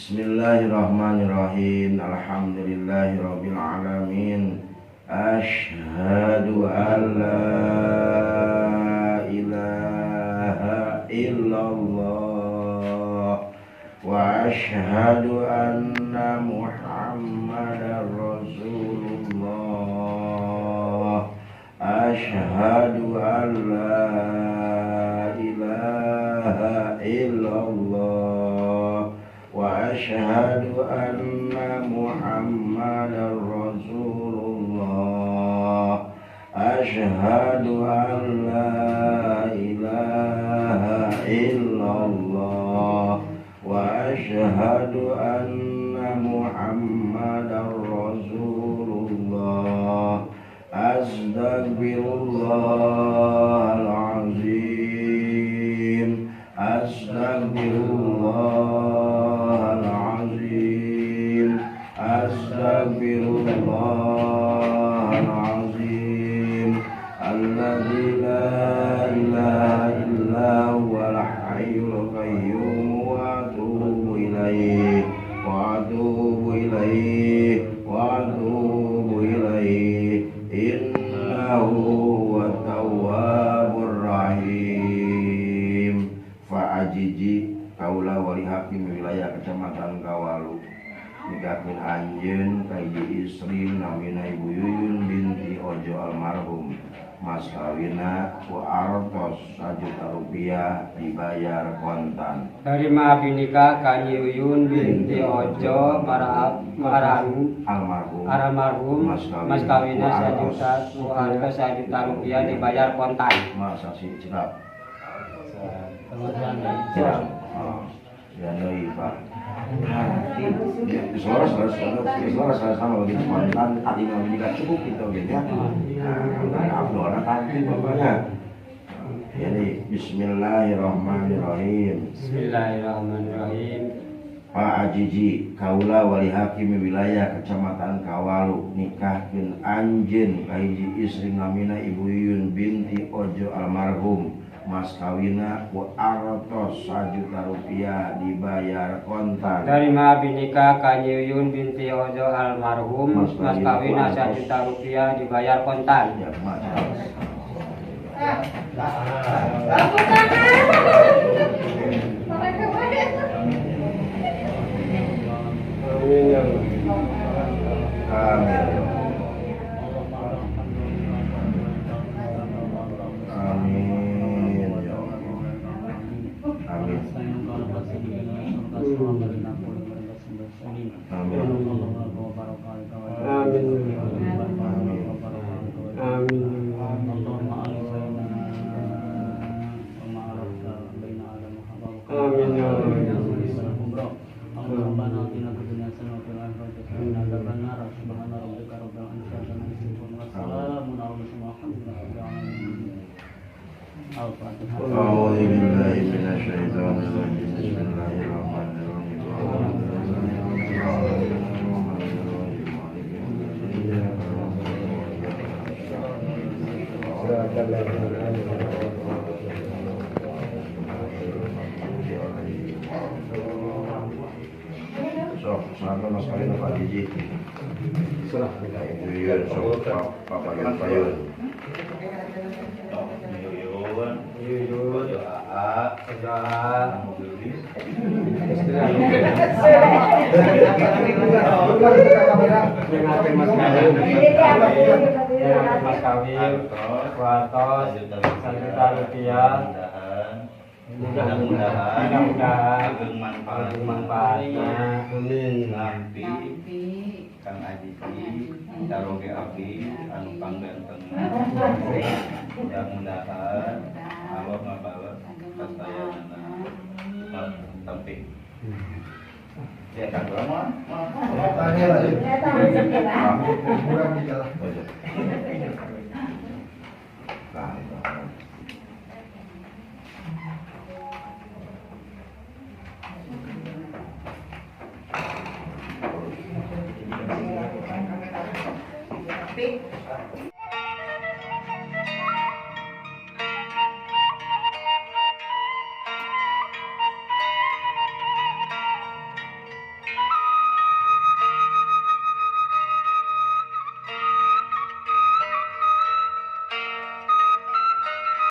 Bismillahirrahmanirrahim. Alhamdulillahirabbil alamin. Asyhadu an la ilaha illallah wa asyhadu anna Muhammadar Rasulullah. Asyhadu an la ilaha illallah wa asyhadu anna Muhammadar Rasulullah. Asyhadu an la ilaha illallah wa asyhadu anna Muhammadar Rasulullah. Astagfirullahalazim. Astagfirullahalazim. Astagfirullahalazim. Alladzi la ilaha illa huwal hayyul qayyum wa atubu ilaihi wa atubu ilaihi wa atubu ilaihi. Innahu huwat tawwabur rahim. Fa'ajiji kaula wali hakim wilayah kecamatan Kawalu nikahkeun anjeun ka hiji istri namina Ibu Yuyun binti Ojo almarhum. Mas kawina ku artos Rp1 juta dibayar kontan. Terima binika ka Yuyun binti Ojo almarhum. Mas kawina Rp1 juta dibayar kontan. Masa sih cerap. Ya deui Pak. Suara sama begitu kontan tadi mau juga cukup gitu ya. Abdullah tadi pokoknya. Jadi Bismillahirrahmanirrahim. Bismillahirrahmanirrahim. Pak Ajiji kaula wali hakim wilayah kecamatan Kawalu nikahkeun anjeun ka hiji istri namina Ibu Yuyun binti Ojo almarhum. Mas kawina ku artos Rp1 juta dibayar kontan. Terima binika ka Yuyun binti Ojo almarhum. Mas kawina Rp1 juta dibayar kontan. Ya, Mas. Amin. Selamat mas kawin Pak Jiji. Ibu Yuyun, Pak Payun. Yuyun, Mas kawin, kuatos, Rp1 juta. Mudah-mudahan manfaatnya lampi Kang Ajiji daroge abdi anu pangganteng. Mudah-mudahan Allah ngabalas kasayanana tapi ya kan mah tanya lagi kurang dijalan. Tapi